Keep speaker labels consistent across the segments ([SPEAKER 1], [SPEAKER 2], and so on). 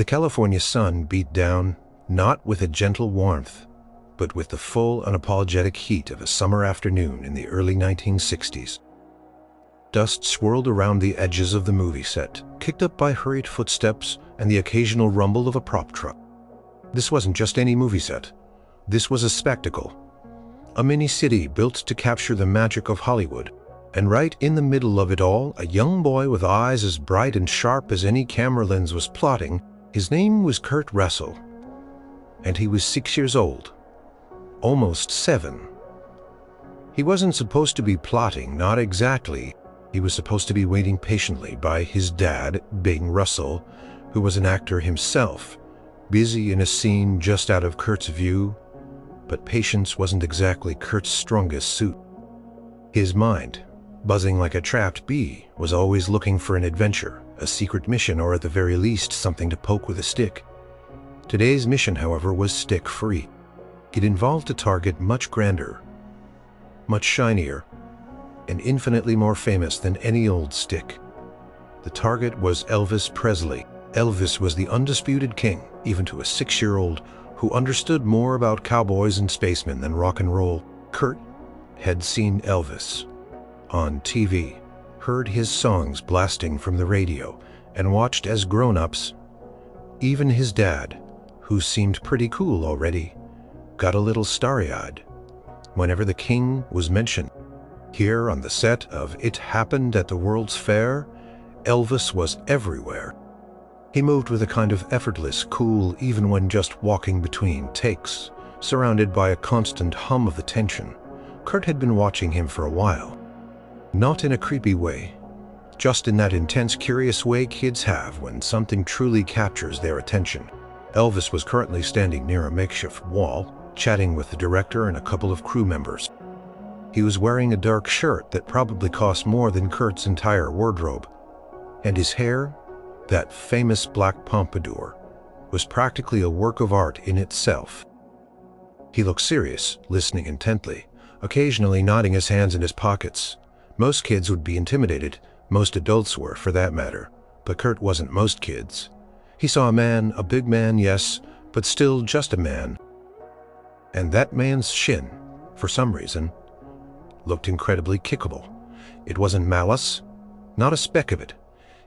[SPEAKER 1] The California sun beat down, not with a gentle warmth, but with the full, unapologetic heat of a summer afternoon in the early 1960s. Dust swirled around the edges of the movie set, kicked up by hurried footsteps and the occasional rumble of a prop truck. This wasn't just any movie set. This was a spectacle. A mini-city built to capture the magic of Hollywood. And right in the middle of it all, a young boy with eyes as bright and sharp as any camera lens was plotting. His name was Kurt Russell. And he was 6 years old. Almost 7. He wasn't supposed to be plotting, not exactly. He was supposed to be waiting patiently by his dad, Bing Russell, who was an actor himself, busy in a scene just out of Kurt's view. But patience wasn't exactly Kurt's strongest suit. His mind, buzzing like a trapped bee, was always looking for an adventure, a secret mission, or at the very least something to poke with a stick. Today's mission, however, was stick-free. It involved a target much grander, much shinier, and infinitely more famous than any old stick. The target was Elvis Presley. Elvis was the undisputed king, even to a 6-year-old who understood more about cowboys and spacemen than rock and roll. Kurt had seen Elvis on TV, heard his songs blasting from the radio, and watched as grown-ups, even his dad, who seemed pretty cool already, got a little starry-eyed whenever the king was mentioned. Here on the set of It Happened at the World's Fair, Elvis was everywhere. He moved with a kind of effortless cool even when just walking between takes, surrounded by a constant hum of the tension. Kurt had been watching him for a while. Not in a creepy way, just in that intense, curious way kids have when something truly captures their attention. Elvis was currently standing near a makeshift wall, chatting with the director and a couple of crew members. He was wearing a dark shirt that probably cost more than Kurt's entire wardrobe, and his hair, that famous black pompadour, was practically a work of art in itself. He looked serious, listening intently, occasionally nodding his hands in his pockets. Most kids would be intimidated, most adults were for that matter, but Kurt wasn't most kids. He saw a man, a big man, yes, but still just a man. And that man's shin, for some reason, looked incredibly kickable. It wasn't malice, not a speck of it.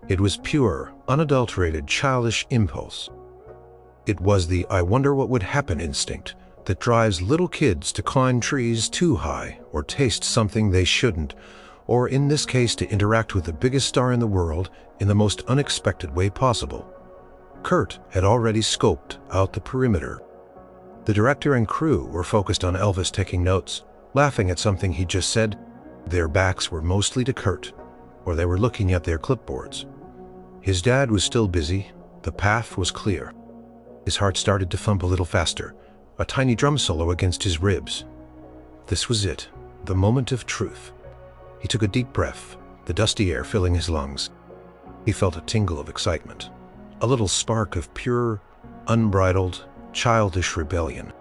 [SPEAKER 1] It was pure, unadulterated, childish impulse. It was the "I wonder what would happen" instinct that drives little kids to climb trees too high or taste something they shouldn't, or in this case to interact with the biggest star in the world in the most unexpected way possible. Kurt had already scoped out the perimeter. The director and crew were focused on Elvis taking notes, laughing at something he just said. Their backs were mostly to Kurt, or they were looking at their clipboards. His dad was still busy. The path was clear. His heart started to thump a little faster, a tiny drum solo against his ribs. This was it, the moment of truth. He took a deep breath, the dusty air filling his lungs. He felt a tingle of excitement, a little spark of pure, unbridled, childish rebellion.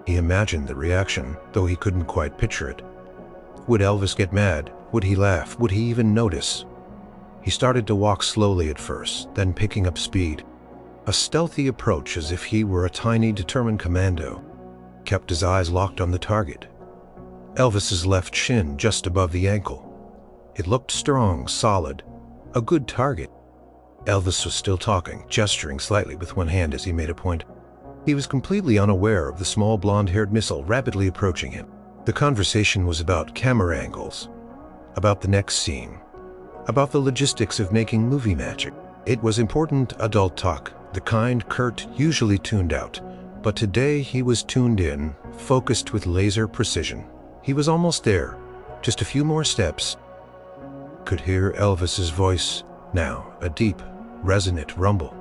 [SPEAKER 1] He imagined the reaction, though he couldn't quite picture it. Would Elvis get mad? Would he laugh? Would he even notice? He started to walk slowly at first, then picking up speed. A stealthy approach as if he were a tiny, determined commando. Kept his eyes locked on the target. Elvis's left shin just above the ankle. It looked strong, solid, a good target. Elvis was still talking, gesturing slightly with one hand as he made a point. He was completely unaware of the small blonde-haired missile rapidly approaching him. The conversation was about camera angles, about the next scene, about the logistics of making movie magic. It was important adult talk, the kind Kurt usually tuned out, but today he was tuned in, focused with laser precision. He was almost there, just a few more steps. Could hear Elvis's voice, now a deep, resonant rumble.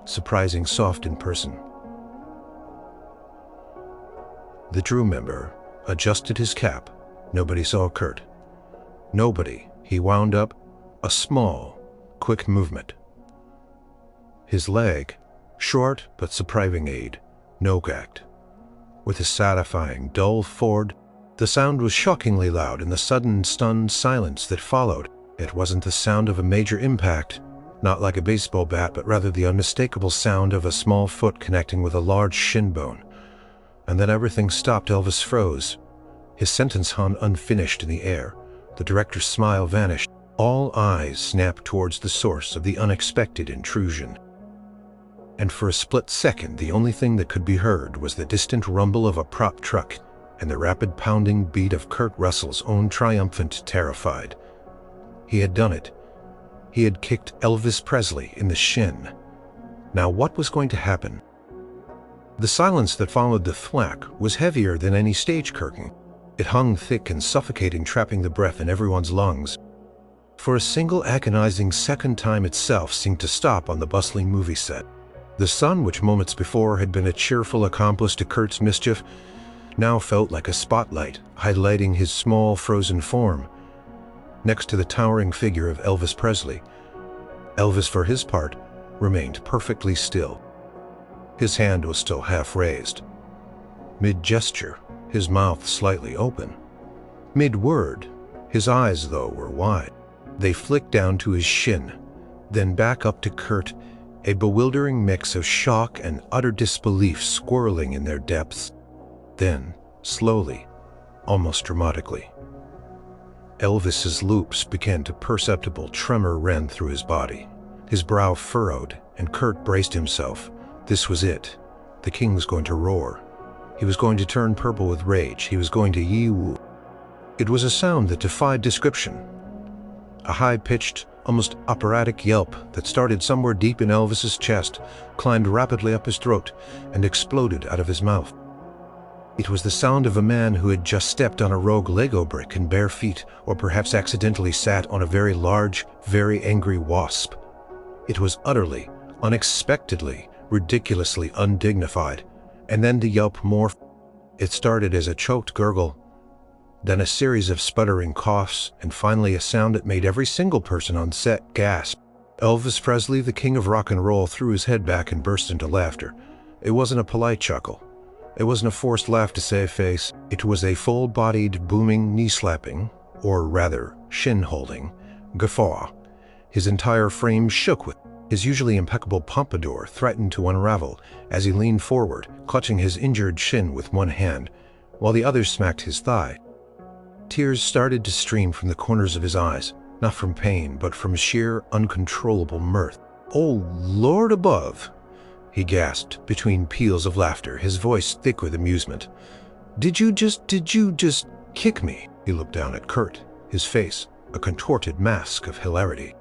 [SPEAKER 1] Surprising soft in person. The crew member adjusted his cap. Nobody saw Kurt. Nobody. He wound up a small, quick movement. His leg, short but surprising aid, no-gagged. With a satisfying, dull Ford, the sound was shockingly loud in the sudden, stunned silence that followed. It wasn't the sound of a major impact, not like a baseball bat, but rather the unmistakable sound of a small foot connecting with a large shin bone. And then everything stopped. Elvis froze. His sentence hung unfinished in the air. The director's smile vanished. All eyes snapped towards the source of the unexpected intrusion. And for a split second, the only thing that could be heard was the distant rumble of a prop truck and the rapid pounding beat of Kurt Russell's own triumphant Terrified. He had done it. He had kicked Elvis Presley in the shin. Now what was going to happen? The silence that followed the thwack was heavier than any stage curtain. It hung thick and suffocating, trapping the breath in everyone's lungs. For a single agonizing second, time itself seemed to stop on the bustling movie set. The sun, which moments before had been a cheerful accomplice to Kurt's mischief, now felt like a spotlight, highlighting his small, frozen form, next to the towering figure of Elvis Presley. Elvis, for his part, remained perfectly still. His hand was still half raised. Mid-gesture, his mouth slightly open. Mid-word, his eyes, though, were wide. They flicked down to his shin, then back up to Kurt, a bewildering mix of shock and utter disbelief swirling in their depths. Then, slowly, almost dramatically, Elvis's loops began to perceptible tremor ran through his body. His brow furrowed, and Kurt braced himself. This was it. The king was going to roar. He was going to turn purple with rage. He was going to yee-woo. It was a sound that defied description. A high-pitched, almost operatic yelp that started somewhere deep in Elvis's chest, climbed rapidly up his throat, and exploded out of his mouth. It was the sound of a man who had just stepped on a rogue Lego brick in bare feet, or perhaps accidentally sat on a very large, very angry wasp. It was utterly, unexpectedly, ridiculously undignified, and then the yelp morphed. It started as a choked gurgle, then a series of sputtering coughs, and finally a sound that made every single person on set gasp. Elvis Presley, the king of rock and roll, threw his head back and burst into laughter. It wasn't a polite chuckle. It wasn't a forced laugh to save face. It was a full-bodied, booming, knee-slapping, or rather, shin-holding, guffaw. His entire frame shook with his usually impeccable pompadour threatened to unravel as he leaned forward, clutching his injured shin with one hand, while the other smacked his thigh. Tears started to stream from the corners of his eyes, not from pain, but from sheer, uncontrollable mirth. "Oh, Lord above!" he gasped between peals of laughter, his voice thick with amusement. Did you just kick me?" He looked down at Kurt, his face a contorted mask of hilarity.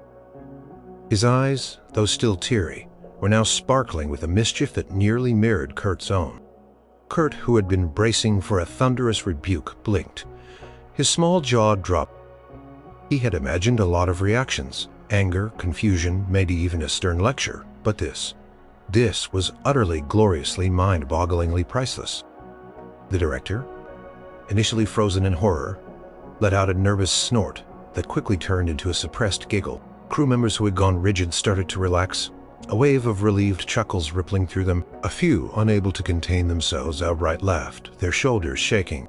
[SPEAKER 1] His eyes, though still teary, were now sparkling with a mischief that nearly mirrored Kurt's own. Kurt, who had been bracing for a thunderous rebuke, blinked. His small jaw dropped. He had imagined a lot of reactions: anger, confusion, maybe even a stern lecture. But this was utterly, gloriously, mind-bogglingly priceless. The director, initially frozen in horror, let out a nervous snort that quickly turned into a suppressed giggle. Crew members who had gone rigid started to relax, a wave of relieved chuckles rippling through them. A few, unable to contain themselves, outright laughed, their shoulders shaking.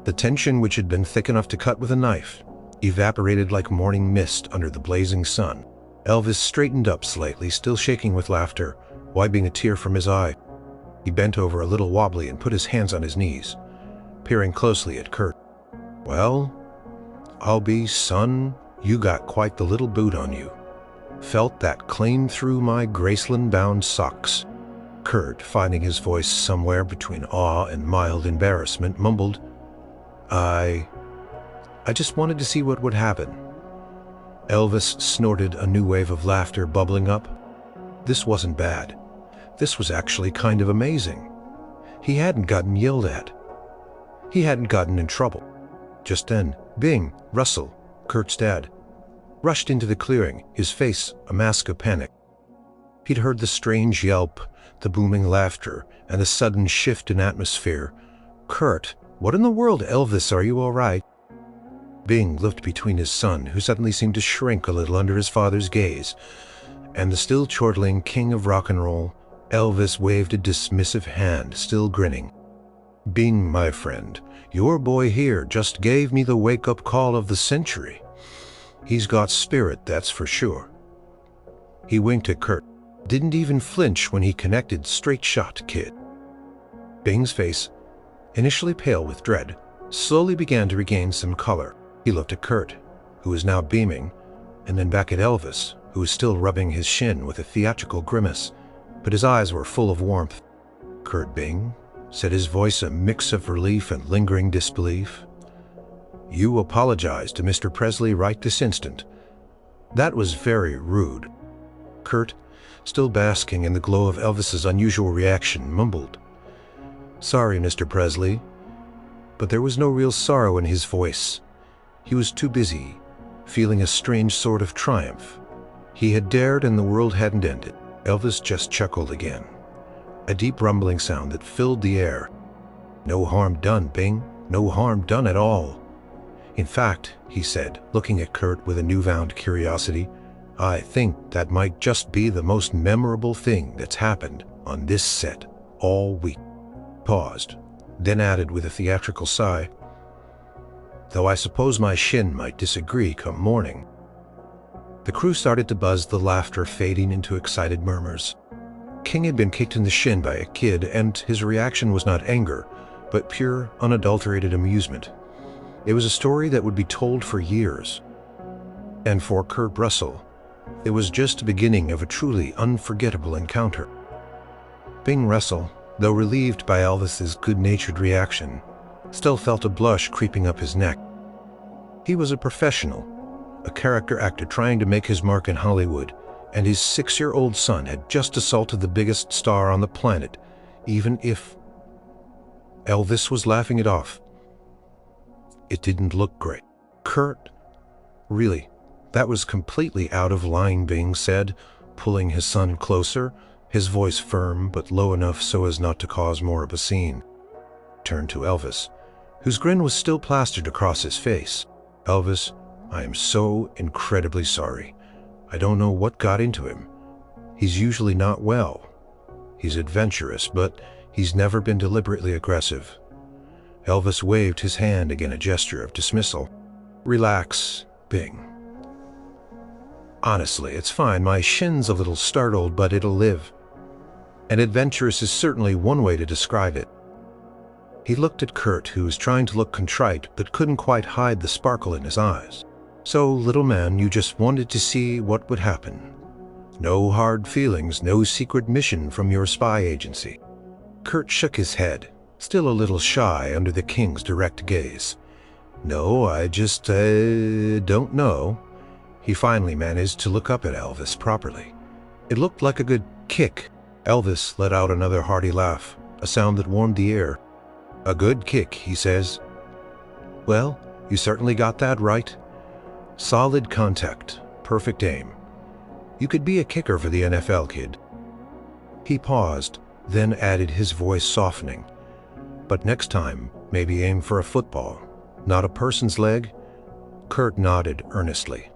[SPEAKER 1] The tension, which had been thick enough to cut with a knife, evaporated like morning mist under the blazing sun. Elvis straightened up slightly, still shaking with laughter, wiping a tear from his eye. He bent over a little wobbly and put his hands on his knees, peering closely at Kurt. "Well, I'll be, son, you got quite the little boot on you. Felt that clean through my Graceland-bound socks." Kurt, finding his voice somewhere between awe and mild embarrassment, mumbled, I just wanted to see what would happen." Elvis snorted, a new wave of laughter bubbling up. This wasn't bad. This was actually kind of amazing. He hadn't gotten yelled at. He hadn't gotten in trouble. Just then, Bing, Russell, Kurt's dad, rushed into the clearing, his face a mask of panic. He'd heard the strange yelp, the booming laughter, and the sudden shift in atmosphere. "Kurt, what in the world, Elvis, are you all right?" Bing looked between his son, who suddenly seemed to shrink a little under his father's gaze, and the still chortling king of rock and roll. Elvis waved a dismissive hand, still grinning. "Bing, my friend, your boy here just gave me the wake-up call of the century. He's got spirit, that's for sure." He winked at Kurt, didn't even flinch when he connected straight shot, kid. Bing's face, initially pale with dread, slowly began to regain some color. He looked at Kurt, who was now beaming, and then back at Elvis, who was still rubbing his shin with a theatrical grimace, but his eyes were full of warmth. "Kurt Bing," said his voice a mix of relief and lingering disbelief, "you apologize to Mr. Presley right this instant. That was very rude." Kurt, still basking in the glow of Elvis's unusual reaction, mumbled, "Sorry, Mr. Presley," but there was no real sorrow in his voice. He was too busy, feeling a strange sort of triumph. He had dared and the world hadn't ended. Elvis just chuckled again, a deep rumbling sound that filled the air. "No harm done, Bing. No harm done at all. In fact," he said, looking at Kurt with a newfound curiosity, "I think that might just be the most memorable thing that's happened on this set all week." Paused, then added with a theatrical sigh, "Though I suppose my shin might disagree come morning." The crew started to buzz, the laughter fading into excited murmurs. King had been kicked in the shin by a kid, and his reaction was not anger, but pure, unadulterated amusement. It was a story that would be told for years. And for Kurt Russell, it was just the beginning of a truly unforgettable encounter. Bing Russell, though relieved by Elvis's good-natured reaction, still felt a blush creeping up his neck. He was a professional, a character actor trying to make his mark in Hollywood, and his 6-year-old son had just assaulted the biggest star on the planet, even if Elvis was laughing it off. It didn't look great. "Kurt, really, that was completely out of line," Bing said, pulling his son closer, his voice firm but low enough so as not to cause more of a scene. Turned to Elvis, whose grin was still plastered across his face. "Elvis, I am so incredibly sorry. I don't know what got into him. He's usually not well. He's adventurous, but he's never been deliberately aggressive." Elvis waved his hand again, a gesture of dismissal. "Relax, Bing. Honestly, it's fine. My shin's a little startled, but it'll live. And adventurous is certainly one way to describe it." He looked at Kurt, who was trying to look contrite but couldn't quite hide the sparkle in his eyes. "So, little man, you just wanted to see what would happen. No hard feelings, no secret mission from your spy agency." Kurt shook his head, still a little shy under the king's direct gaze. "No, I just, don't know." He finally managed to look up at Elvis properly. It looked like a good kick. Elvis let out another hearty laugh, a sound that warmed the air. "A good kick," he says. "Well, you certainly got that right. Solid contact, perfect aim. You could be a kicker for the NFL, kid." He paused, then added, his voice softening, "But next time, maybe aim for a football, not a person's leg." Kurt nodded earnestly.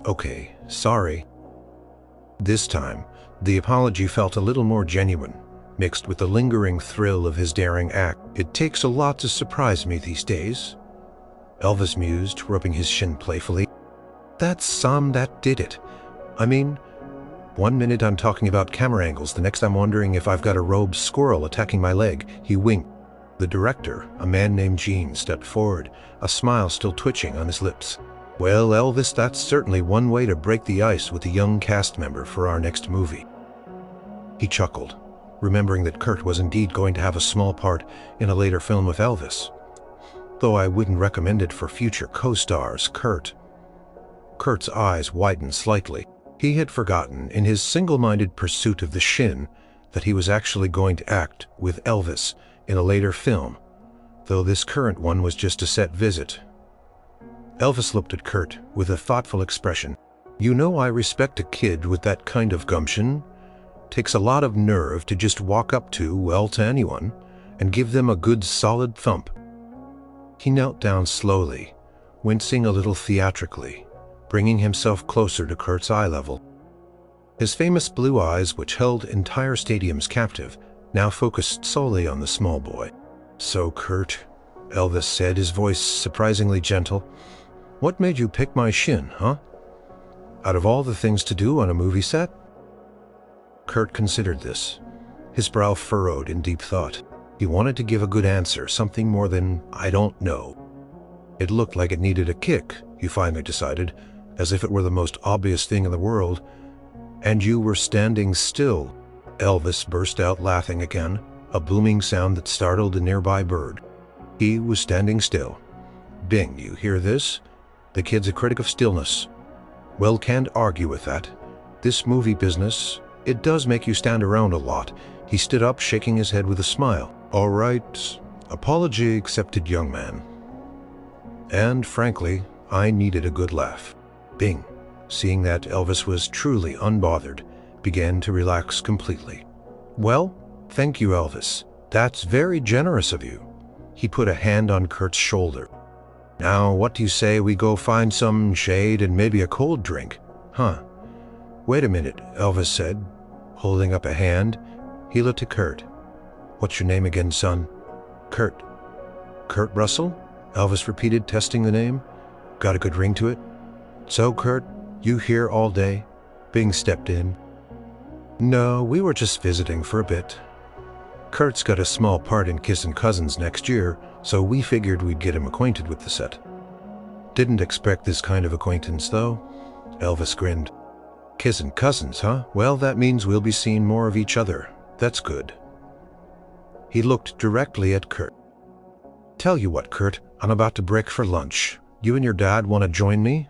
[SPEAKER 1] "Okay, sorry." This time, the apology felt a little more genuine, mixed with the lingering thrill of his daring act. "It takes a lot to surprise me these days," Elvis mused, rubbing his shin playfully. "That's some that did it. I mean, one minute I'm talking about camera angles, the next I'm wondering if I've got a robed squirrel attacking my leg." He winked. The director, a man named Gene, stepped forward, a smile still twitching on his lips. "Well, Elvis, that's certainly one way to break the ice with a young cast member for our next movie." He chuckled, remembering that Kurt was indeed going to have a small part in a later film with Elvis. "Though I wouldn't recommend it for future co-stars, Kurt." Kurt's eyes widened slightly. He had forgotten, in his single-minded pursuit of the shin, that he was actually going to act with Elvis in a later film, though this current one was just a set visit. Elvis looked at Kurt with a thoughtful expression. "You know, I respect a kid with that kind of gumption. Takes a lot of nerve to just walk up to, well, to anyone, and give them a good solid thump." He knelt down slowly, wincing a little theatrically, bringing himself closer to Kurt's eye level. His famous blue eyes, which held entire stadiums captive, now focused solely on the small boy. "So, Kurt," Elvis said, his voice surprisingly gentle, "what made you pick my shin, huh?" out of all the things to do on a movie set? Kurt considered this, his brow furrowed in deep thought. He wanted to give a good answer, something more than, "I don't know." It looked like it needed a kick, he finally decided, as if it were the most obvious thing in the world. "And you were standing still." Elvis burst out laughing again, a booming sound that startled a nearby bird. He was standing still. Bing, you hear this? The kid's a critic of stillness. Well, can't argue with that. This movie business, it does make you stand around a lot. He stood up, shaking his head with a smile. "All right. Apology accepted, young man." And frankly, I needed a good laugh. Bing, seeing that Elvis was truly unbothered, began to relax completely. "Well, thank you, Elvis. That's very generous of you." He put a hand on Kurt's shoulder. "Now, what do you say we go find some shade and maybe a cold drink? Huh?" "Wait a minute," Elvis said, holding up a hand. He looked at Kurt. "What's your name again, son?" "Kurt." "Kurt Russell?" Elvis repeated, testing the name. "Got a good ring to it?" "So, Kurt, you here all day?" Bing stepped in. "No, we were just visiting for a bit. Kurt's got a small part in Kissin' Cousins next year, so we figured we'd get him acquainted with the set." "Didn't expect this kind of acquaintance, though." Elvis grinned. "Kissin' Cousins, huh? Well, that means we'll be seeing more of each other. That's good." He looked directly at Kurt. "Tell you what, Kurt, I'm about to break for lunch. You and your dad want to join me?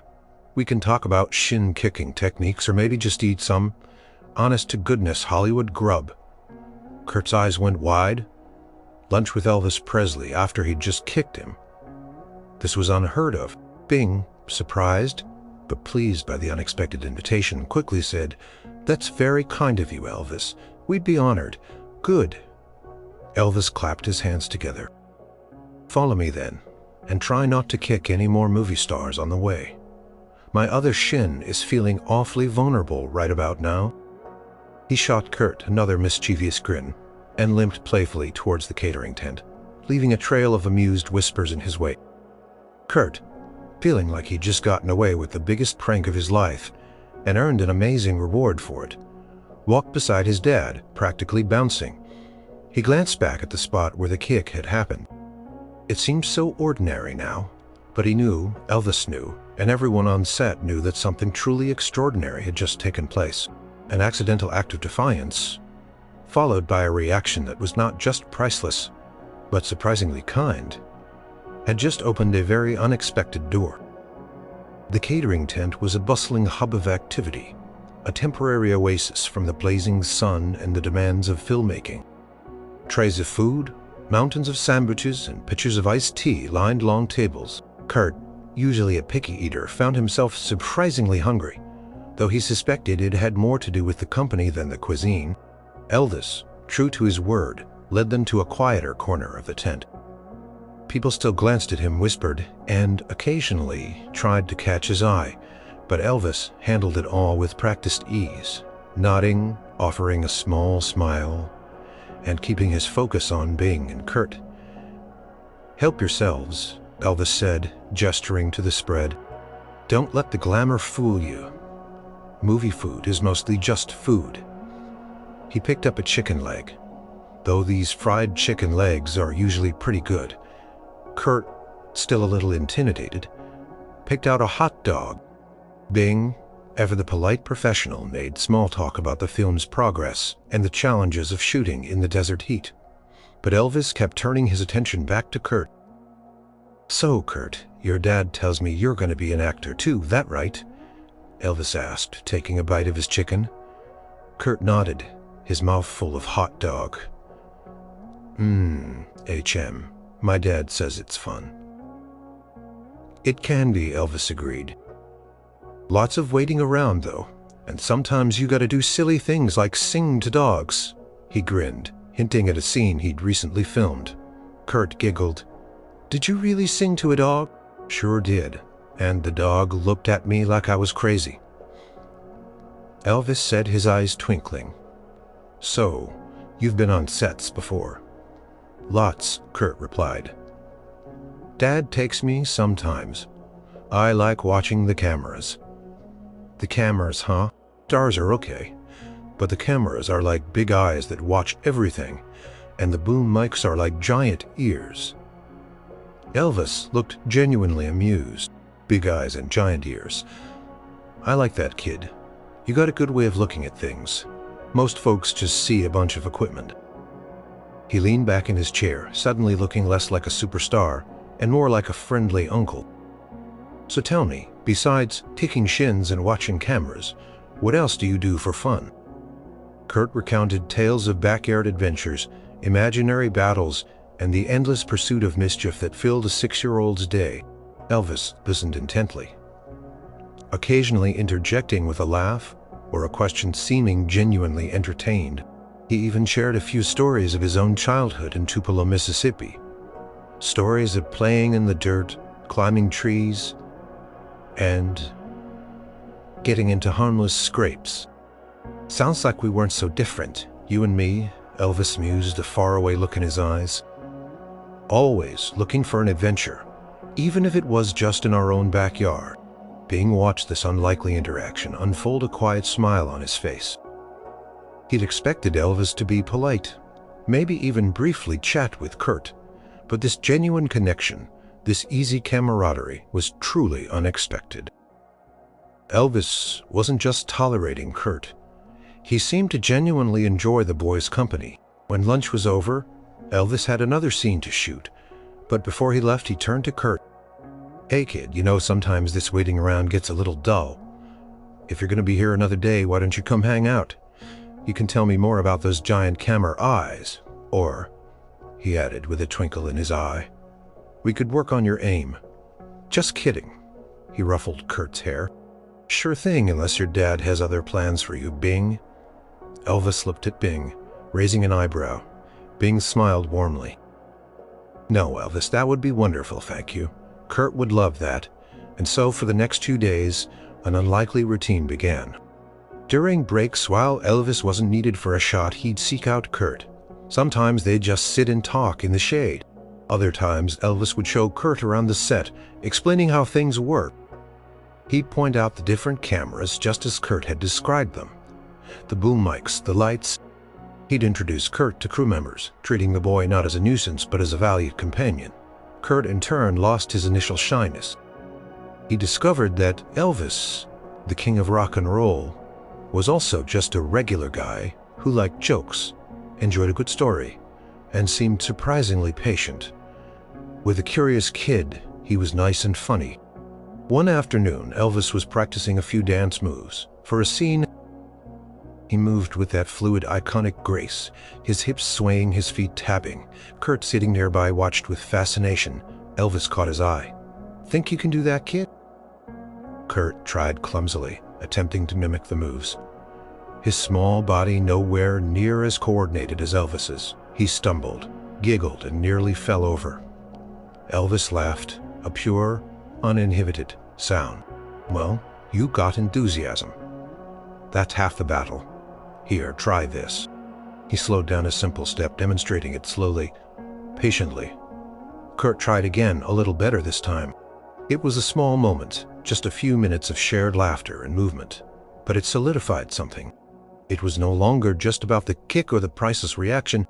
[SPEAKER 1] We can talk about shin-kicking techniques or maybe just eat some honest-to-goodness Hollywood grub." Kurt's eyes went wide. Lunch with Elvis Presley after he'd just kicked him. This was unheard of. Bing, surprised but pleased by the unexpected invitation, quickly said, "That's very kind of you, Elvis. We'd be honored." "Good." Elvis clapped his hands together. "Follow me then, and try not to kick any more movie stars on the way. My other shin is feeling awfully vulnerable right about now." He shot Kurt another mischievous grin and limped playfully towards the catering tent, leaving a trail of amused whispers in his wake. Kurt, feeling like he'd just gotten away with the biggest prank of his life and earned an amazing reward for it, walked beside his dad, practically bouncing. He glanced back at the spot where the kick had happened. It seemed so ordinary now, but he knew, Elvis knew, and everyone on set knew that something truly extraordinary had just taken place. An accidental act of defiance, followed by a reaction that was not just priceless, but surprisingly kind, had just opened a very unexpected door. The catering tent was a bustling hub of activity, a temporary oasis from the blazing sun and the demands of filmmaking. Trays of food, mountains of sandwiches, and pitchers of iced tea lined long tables. Kurt, usually a picky eater, found himself surprisingly hungry, though he suspected it had more to do with the company than the cuisine. Elvis, true to his word, led them to a quieter corner of the tent. People still glanced at him, whispered, and occasionally tried to catch his eye, but Elvis handled it all with practiced ease, nodding, offering a small smile, and keeping his focus on Bing and Kurt. "Help yourselves," Elvis said, gesturing to the spread. "Don't let the glamour fool you. Movie food is mostly just food." He picked up a chicken leg, though these fried chicken legs are usually pretty good. Kurt, still a little intimidated, picked out a hot dog. Bing, ever the polite professional, made small talk about the film's progress and the challenges of shooting in the desert heat. But Elvis kept turning his attention back to Kurt. "So, Kurt, your dad tells me you're going to be an actor too, that right?" Elvis asked, taking a bite of his chicken. Kurt nodded, his mouth full of hot dog. HM. My dad says it's fun." "It can be," Elvis agreed. "Lots of waiting around, though, and sometimes you gotta do silly things like sing to dogs." He grinned, hinting at a scene he'd recently filmed. Kurt giggled. "Did you really sing to a dog?" "Sure did, and the dog looked at me like I was crazy." Elvis said, his eyes twinkling. "So, you've been on sets before?" "Lots," Kurt replied. "Dad takes me sometimes. I like watching the cameras." The cameras, huh? Stars are okay, but the cameras are like big eyes that watch everything, and the boom mics are like giant ears. Elvis looked genuinely amused. Big eyes and giant ears. I like that, kid. You got a good way of looking at things. Most folks just see a bunch of equipment. He leaned back in his chair, suddenly looking less like a superstar and more like a friendly uncle. So tell me, besides kicking shins and watching cameras, what else do you do for fun? Kurt recounted tales of backyard adventures, imaginary battles, and the endless pursuit of mischief that filled a 6-year-old's day. Elvis listened intently, occasionally interjecting with a laugh or a question seeming genuinely entertained. He even shared a few stories of his own childhood in Tupelo, Mississippi. Stories of playing in the dirt, climbing trees, and getting into harmless scrapes. Sounds like we weren't so different, you and me, Elvis mused, a faraway look in his eyes. Always looking for an adventure, even if it was just in our own backyard. Bing watched this unlikely interaction unfold, a quiet smile on his face. He'd expected Elvis to be polite, maybe even briefly chat with Kurt, but this genuine connection, this easy camaraderie, was truly unexpected. Elvis wasn't just tolerating Kurt. He seemed to genuinely enjoy the boy's company. When lunch was over, Elvis had another scene to shoot, but before he left, he turned to Kurt. Hey kid, you know sometimes this waiting around gets a little dull. If you're going to be here another day, why don't you come hang out? You can tell me more about those giant camera eyes. Or, he added with a twinkle in his eye, we could work on your aim. Just kidding. He ruffled Kurt's hair. Sure thing, unless your dad has other plans for you, Bing. Elvis looked at Bing, raising an eyebrow. Bing smiled warmly. No, Elvis, that would be wonderful, thank you. Kurt would love that. And so for the next 2 days, an unlikely routine began. During breaks, while Elvis wasn't needed for a shot, he'd seek out Kurt. Sometimes they'd just sit and talk in the shade. Other times, Elvis would show Kurt around the set, explaining how things worked. He'd point out the different cameras just as Kurt had described them. The boom mics, the lights. He'd introduce Kurt to crew members, treating the boy not as a nuisance but as a valued companion. Kurt in turn lost his initial shyness. He discovered that Elvis, the king of rock and roll, was also just a regular guy who liked jokes, enjoyed a good story, and seemed surprisingly patient. With a curious kid, he was nice and funny. One afternoon, Elvis was practicing a few dance moves. For a scene, he moved with that fluid, iconic grace, his hips swaying, his feet tapping. Kurt, sitting nearby, watched with fascination. Elvis caught his eye. Think you can do that, kid? Kurt tried clumsily, attempting to mimic the moves. His small body nowhere near as coordinated as Elvis's. He stumbled, giggled, and nearly fell over. Elvis laughed, a pure, uninhibited sound. Well, you got enthusiasm. That's half the battle. Here, try this. He slowed down a simple step, demonstrating it slowly, patiently. Kurt tried again, a little better this time. It was a small moment, just a few minutes of shared laughter and movement, but it solidified something. It was no longer just about the kick or the priceless reaction.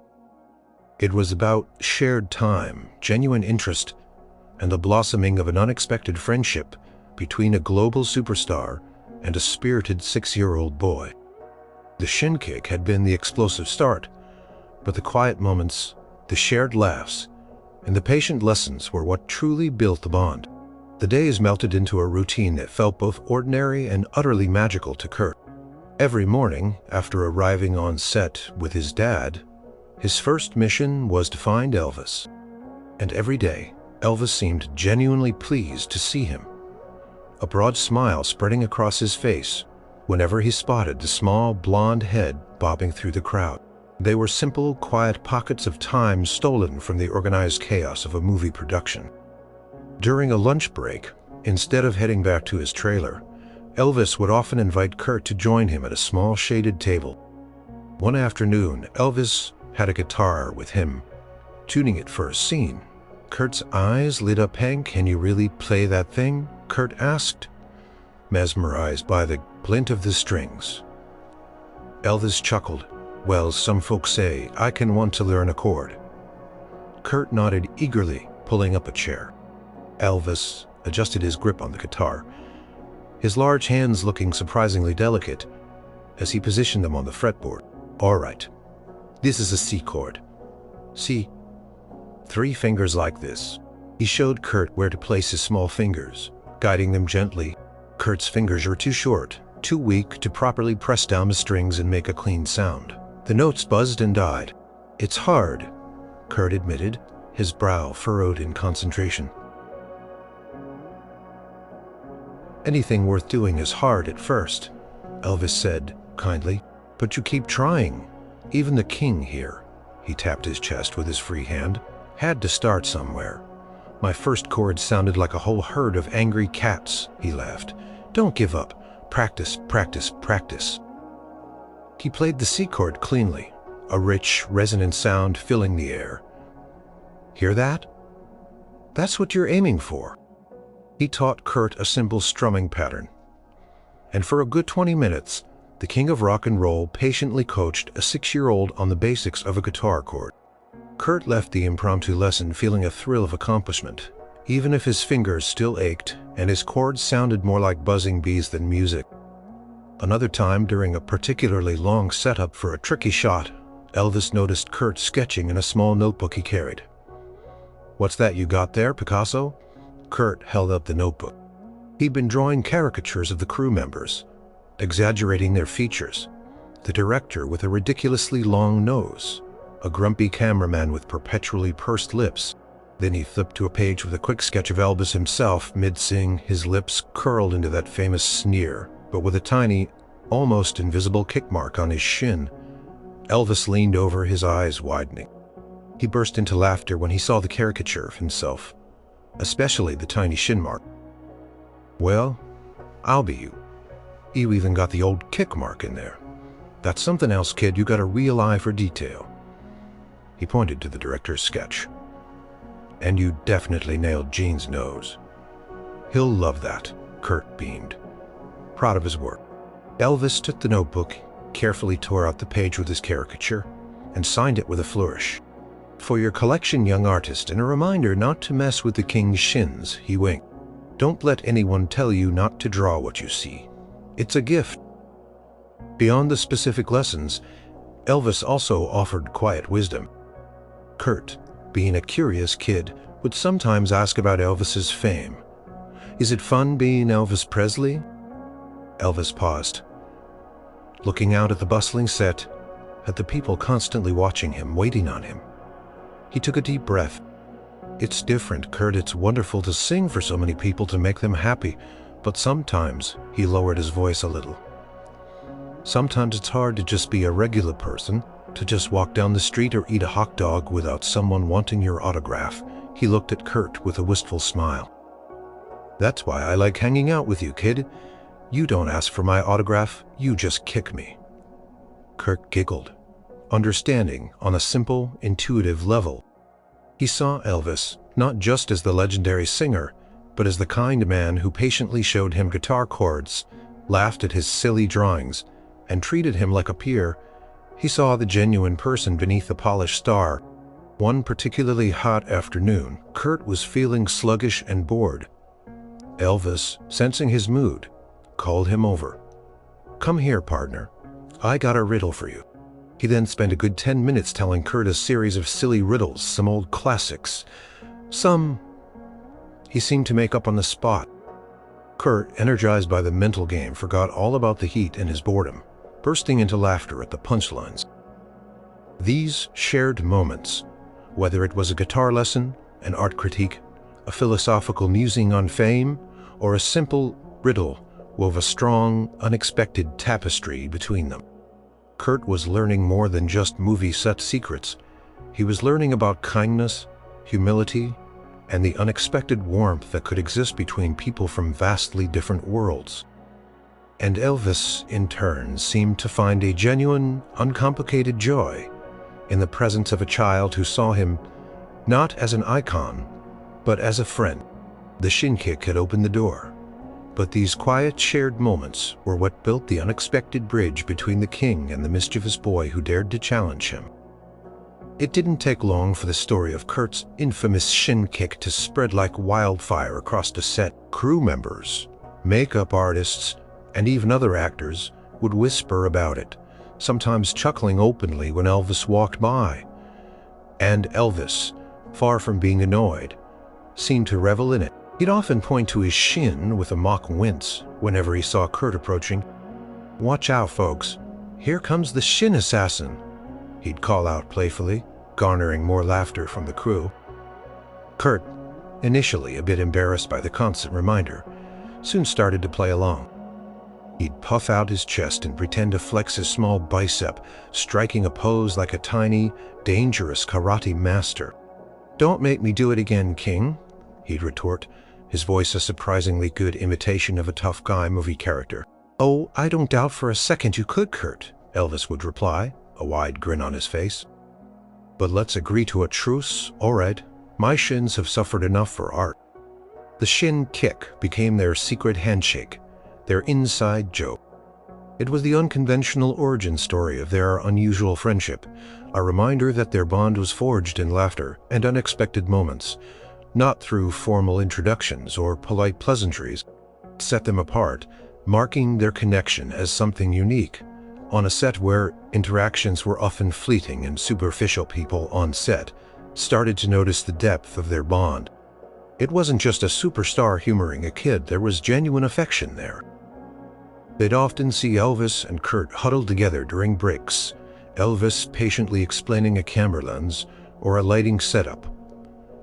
[SPEAKER 1] It was about shared time, genuine interest, and the blossoming of an unexpected friendship between a global superstar and a spirited 6-year-old boy. The shin kick had been the explosive start, but the quiet moments, the shared laughs, and the patient lessons were what truly built the bond. The days melted into a routine that felt both ordinary and utterly magical to Kurt. Every morning, after arriving on set with his dad, his first mission was to find Elvis. And every day, Elvis seemed genuinely pleased to see him, a broad smile spreading across his face whenever he spotted the small blonde head bobbing through the crowd. They were simple, quiet pockets of time stolen from the organized chaos of a movie production. During a lunch break, instead of heading back to his trailer, Elvis would often invite Kurt to join him at a small shaded table. One afternoon, Elvis had a guitar with him, tuning it for a scene. Kurt's eyes lit up. "Hank, can you really play that thing?" Kurt asked, mesmerized by the glint of the strings. Elvis chuckled. "Well, some folks say I can want to learn a chord." Kurt nodded eagerly, pulling up a chair. Elvis adjusted his grip on the guitar, his large hands looking surprisingly delicate as he positioned them on the fretboard. "All right, this is a C chord. See, 3 fingers like this." He showed Kurt where to place his small fingers, guiding them gently. Kurt's fingers were too short, too weak to properly press down the strings and make a clean sound. The notes buzzed and died. "It's hard," Kurt admitted, his brow furrowed in concentration. "Anything worth doing is hard at first," Elvis said kindly, "but you keep trying. Even the king here," he tapped his chest with his free hand, "had to start somewhere. My first chord sounded like a whole herd of angry cats," he laughed. "Don't give up. Practice, practice, practice." He played the C chord cleanly, a rich, resonant sound filling the air. "Hear that? That's what you're aiming for." He taught Kurt a simple strumming pattern. And for a good 20 minutes, the king of rock and roll patiently coached a 6-year-old on the basics of a guitar chord. Kurt left the impromptu lesson feeling a thrill of accomplishment, even if his fingers still ached and his chords sounded more like buzzing bees than music. Another time, during a particularly long setup for a tricky shot, Elvis noticed Kurt sketching in a small notebook he carried. "What's that you got there, Picasso?" Kurt held up the notebook. He'd been drawing caricatures of the crew members, exaggerating their features. The director with a ridiculously long nose, a grumpy cameraman with perpetually pursed lips. Then he flipped to a page with a quick sketch of Elvis himself, mid-sing, his lips curled into that famous sneer, but with a tiny, almost invisible kick mark on his shin. Elvis leaned over, his eyes widening. He burst into laughter when he saw the caricature of himself, especially the tiny shin mark. "Well, I'll be you. You even got the old kick mark in there. That's something else, kid. You got a real eye for detail." He pointed to the director's sketch. "And you definitely nailed Gene's nose." "He'll love that," Kurt beamed, proud of his work. Elvis took the notebook, carefully tore out the page with his caricature, and signed it with a flourish. "For your collection, young artist, and a reminder not to mess with the king's shins," he winked. "Don't let anyone tell you not to draw what you see. It's a gift." Beyond the specific lessons, Elvis also offered quiet wisdom. Kurt, being a curious kid, would sometimes ask about Elvis's fame. "Is it fun being Elvis Presley?" Elvis paused, looking out at the bustling set, at the people constantly watching him, waiting on him. He took a deep breath. "It's different, Kurt. It's wonderful to sing for so many people, to make them happy. But sometimes," he lowered his voice a little, "sometimes it's hard to just be a regular person, to just walk down the street or eat a hot dog without someone wanting your autograph." He looked at Kurt with a wistful smile. "That's why I like hanging out with you, kid. You don't ask for my autograph, you just kick me." Kurt giggled, understanding on a simple, intuitive level. He saw Elvis not just as the legendary singer, but as the kind man who patiently showed him guitar chords, laughed at his silly drawings, and treated him like a peer. He saw the genuine person beneath the polished star. One particularly hot afternoon, Kurt was feeling sluggish and bored. Elvis, sensing his mood, called him over. "Come here, partner. I got a riddle for you." He then spent a good 10 minutes telling Kurt a series of silly riddles, some old classics. Some he seemed to make up on the spot. Kurt, energized by the mental game, forgot all about the heat and his boredom, bursting into laughter at the punchlines. These shared moments, whether it was a guitar lesson, an art critique, a philosophical musing on fame, or a simple riddle, wove a strong, unexpected tapestry between them. Kurt was learning more than just movie set secrets. He was learning about kindness, humility, and the unexpected warmth that could exist between people from vastly different worlds. And Elvis, in turn, seemed to find a genuine, uncomplicated joy in the presence of a child who saw him not as an icon, but as a friend. The shin kick had opened the door. But these quiet, shared moments were what built the unexpected bridge between the king and the mischievous boy who dared to challenge him. It didn't take long for the story of Kurt's infamous shin kick to spread like wildfire across the set. Crew members, makeup artists, and even other actors would whisper about it, sometimes chuckling openly when Elvis walked by. And Elvis, far from being annoyed, seemed to revel in it. He'd often point to his shin with a mock wince whenever he saw Kurt approaching. "Watch out, folks. Here comes the shin assassin," he'd call out playfully, garnering more laughter from the crew. Kurt, initially a bit embarrassed by the constant reminder, soon started to play along. He'd puff out his chest and pretend to flex his small bicep, striking a pose like a tiny, dangerous karate master. "Don't make me do it again, King," he'd retort, his voice a surprisingly good imitation of a tough guy movie character. "Oh, I don't doubt for a second you could, Kurt," Elvis would reply, a wide grin on his face. "But let's agree to a truce, all right? My shins have suffered enough for art." The shin kick became their secret handshake, their inside joke. It was the unconventional origin story of their unusual friendship, a reminder that their bond was forged in laughter and unexpected moments, not through formal introductions or polite pleasantries. Set them apart, marking their connection as something unique. On a set where interactions were often fleeting and superficial, people on set started to notice the depth of their bond. It wasn't just a superstar humoring a kid, there was genuine affection there. They'd often see Elvis and Kurt huddled together during breaks, Elvis patiently explaining a camera lens or a lighting setup,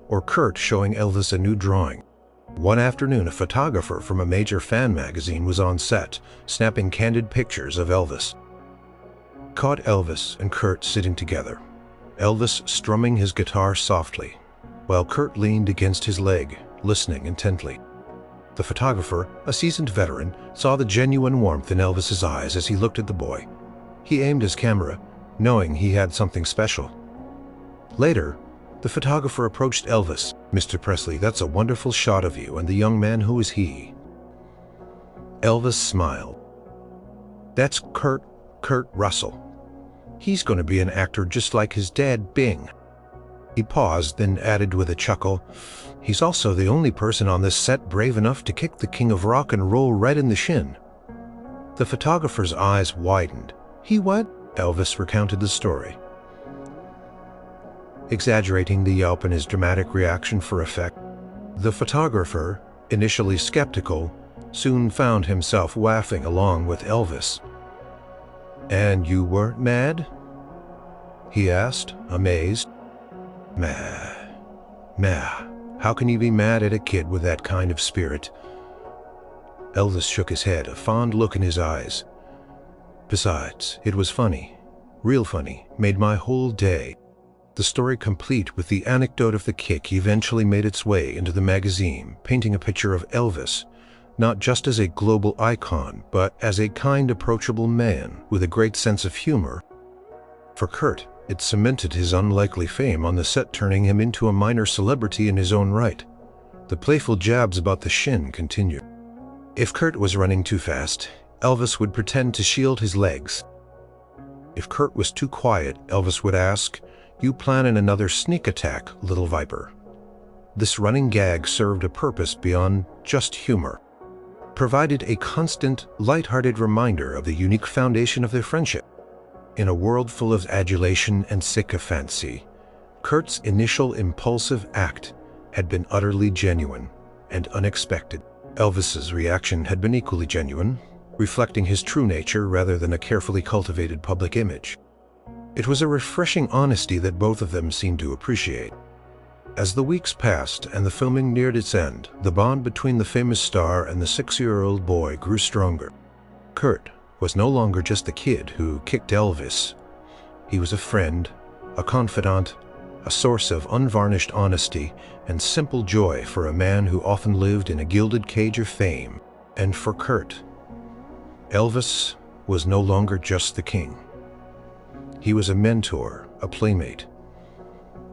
[SPEAKER 1] or Kurt showing Elvis a new drawing. One afternoon, a photographer from a major fan magazine was on set, snapping candid pictures of Elvis. Caught Elvis and Kurt sitting together, Elvis strumming his guitar softly, while Kurt leaned against his leg, listening intently. The photographer, a seasoned veteran, saw the genuine warmth in Elvis's eyes as he looked at the boy. He aimed his camera, knowing he had something special. Later, the photographer approached Elvis. "Mr. Presley, that's a wonderful shot of you, and the young man, who is he?" Elvis smiled. "That's Kurt Russell. He's going to be an actor just like his dad, Bing." He paused, then added with a chuckle, "He's also the only person on this set brave enough to kick the king of rock and roll right in the shin." The photographer's eyes widened. "He what?" Elvis recounted the story, exaggerating the yelp in his dramatic reaction for effect. The photographer, initially skeptical, soon found himself laughing along with Elvis. "And you weren't mad?" he asked, amazed. Meh. How can you be mad at a kid with that kind of spirit?" Elvis shook his head, a fond look in his eyes. "Besides, it was funny, real funny, made my whole day." The story, complete with the anecdote of the kick, eventually made its way into the magazine, painting a picture of Elvis, not just as a global icon, but as a kind, approachable man with a great sense of humor. For Kurt, it cemented his unlikely fame on the set, turning him into a minor celebrity in his own right. The playful jabs about the shin continued. If Kurt was running too fast, Elvis would pretend to shield his legs. If Kurt was too quiet, Elvis would ask, "You planning another sneak attack, little viper?" This running gag served a purpose beyond just humor, provided a constant, light-hearted reminder of the unique foundation of their friendship. In a world full of adulation and sycophancy, Kurt's initial impulsive act had been utterly genuine and unexpected. Elvis's reaction had been equally genuine, reflecting his true nature rather than a carefully cultivated public image. It was a refreshing honesty that both of them seemed to appreciate. As the weeks passed and the filming neared its end, the bond between the famous star and the 6-year-old boy grew stronger. Kurt was no longer just the kid who kicked Elvis. He was a friend, a confidant, a source of unvarnished honesty and simple joy for a man who often lived in a gilded cage of fame. And for Kurt, Elvis was no longer just the king. He was a mentor, a playmate,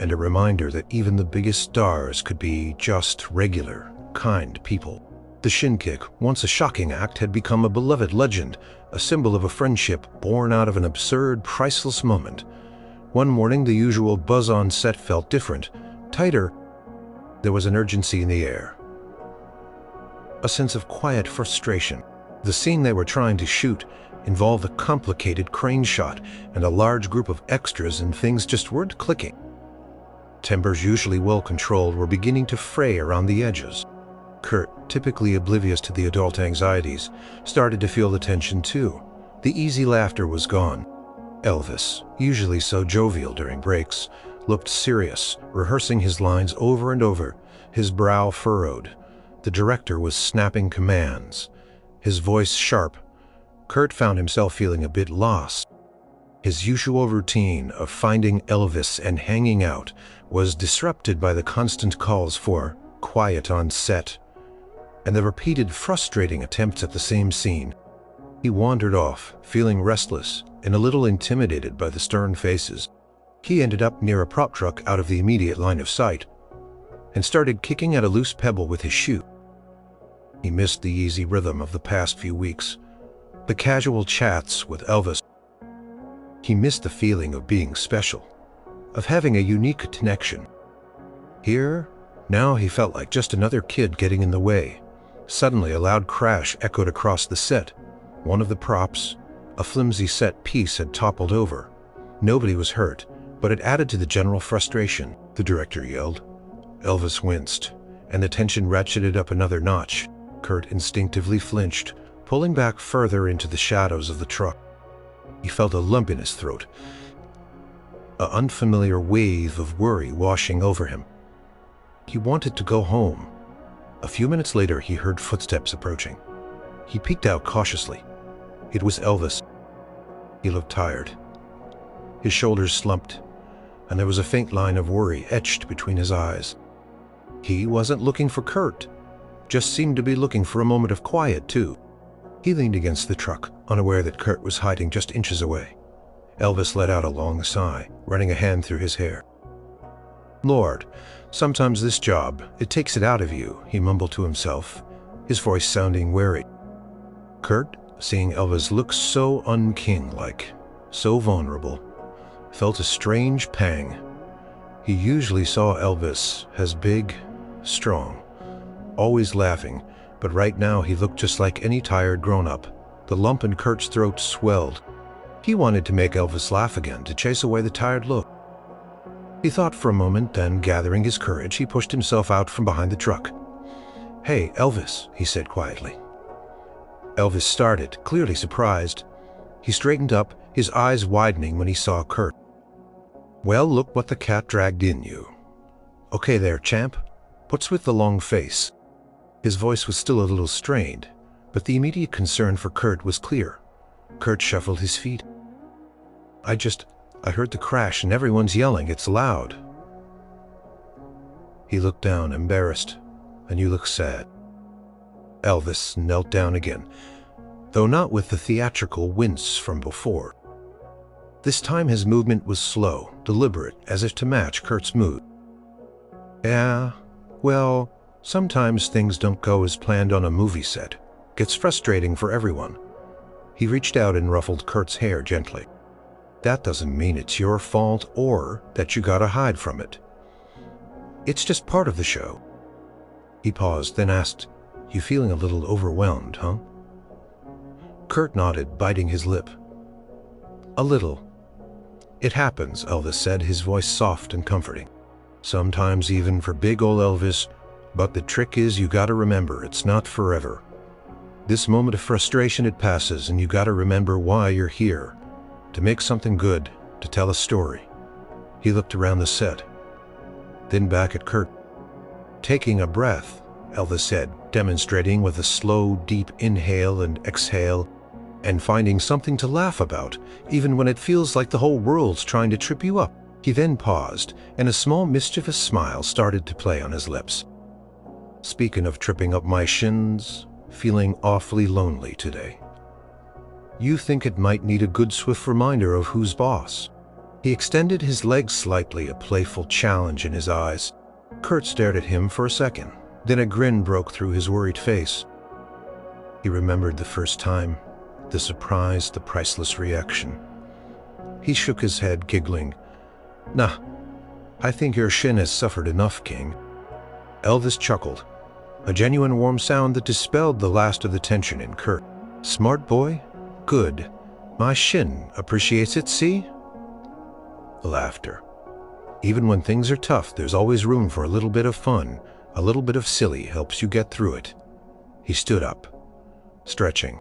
[SPEAKER 1] and a reminder that even the biggest stars could be just regular, kind people. The shin kick, once a shocking act, had become a beloved legend, a symbol of a friendship born out of an absurd, priceless moment. One morning, the usual buzz on set felt different, tighter. There was an urgency in the air, a sense of quiet frustration. The scene they were trying to shoot involved a complicated crane shot and a large group of extras, and things just weren't clicking. Tempers, usually well controlled, were beginning to fray around the edges. Kurt, typically oblivious to the adult anxieties, started to feel the tension too. The easy laughter was gone. Elvis, usually so jovial during breaks, looked serious, rehearsing his lines over and over, his brow furrowed. The director was snapping commands, his voice sharp. Kurt found himself feeling a bit lost. His usual routine of finding Elvis and hanging out was disrupted by the constant calls for quiet on set and the repeated frustrating attempts at the same scene. He wandered off, feeling restless and a little intimidated by the stern faces. He ended up near a prop truck out of the immediate line of sight and started kicking at a loose pebble with his shoe. He missed the easy rhythm of the past few weeks, the casual chats with Elvis. He missed the feeling of being special, of having a unique connection. Here, now he felt like just another kid getting in the way. Suddenly, a loud crash echoed across the set. One of the props, a flimsy set piece, had toppled over. Nobody was hurt, but it added to the general frustration. The director yelled. Elvis winced, and the tension ratcheted up another notch. Kurt instinctively flinched, pulling back further into the shadows of the truck. He felt a lump in his throat, an unfamiliar wave of worry washing over him. He wanted to go home. A few minutes later, he heard footsteps approaching. He peeked out cautiously. It was Elvis. He looked tired. His shoulders slumped, and there was a faint line of worry etched between his eyes. He wasn't looking for Kurt, just seemed to be looking for a moment of quiet, too. He leaned against the truck, unaware that Kurt was hiding just inches away. Elvis let out a long sigh, running a hand through his hair. Lord, sometimes this job, it takes it out of you, he mumbled to himself, his voice sounding weary. Kurt, seeing Elvis look so un-king-like, so vulnerable, felt a strange pang. He usually saw Elvis as big, strong, always laughing, but right now he looked just like any tired grown-up. The lump in Kurt's throat swelled. He wanted to make Elvis laugh again, to chase away the tired look. He thought for a moment, then, gathering his courage, he pushed himself out from behind the truck. Hey, Elvis, he said quietly. Elvis started, clearly surprised. He straightened up, his eyes widening when he saw Kurt. Well, look what the cat dragged in you. Okay there, champ. What's with the long face? His voice was still a little strained, but the immediate concern for Kurt was clear. Kurt shuffled his feet. I heard the crash and everyone's yelling. It's loud. He looked down, embarrassed. And you look sad. Elvis knelt down again, though not with the theatrical wince from before. This time his movement was slow, deliberate, as if to match Kurt's mood. Yeah, well, sometimes things don't go as planned on a movie set. Gets frustrating for everyone. He reached out and ruffled Kurt's hair gently. That doesn't mean it's your fault or that you gotta hide from it. It's just part of the show. He paused, then asked, You feeling a little overwhelmed, huh? Kurt nodded, biting his lip. A little. It happens, Elvis said, his voice soft and comforting. Sometimes even for big ol' Elvis, but the trick is you gotta remember it's not forever. This moment of frustration, it passes, and you gotta remember why you're here. To make something good, to tell a story. He looked around the set, then back at Kurt. Taking a breath, Elvis said, demonstrating with a slow, deep inhale and exhale, and finding something to laugh about, even when it feels like the whole world's trying to trip you up. He then paused, and a small mischievous smile started to play on his lips. Speaking of tripping up my shins, feeling awfully lonely today. You think it might need a good swift reminder of who's boss. He extended his legs slightly, a playful challenge in his eyes. Kurt stared at him for a second, Then a grin broke through his worried face. He remembered the first time, the surprise, the priceless reaction. He shook his head, giggling. "Nah, I think your shin has suffered enough, King." Elvis chuckled, a genuine warm sound that dispelled the last of the tension in Kurt. "Smart boy? Good. My shin appreciates it, see?" Laughter. Even when things are tough, there's always room for a little bit of fun. A little bit of silly helps you get through it. He stood up, stretching.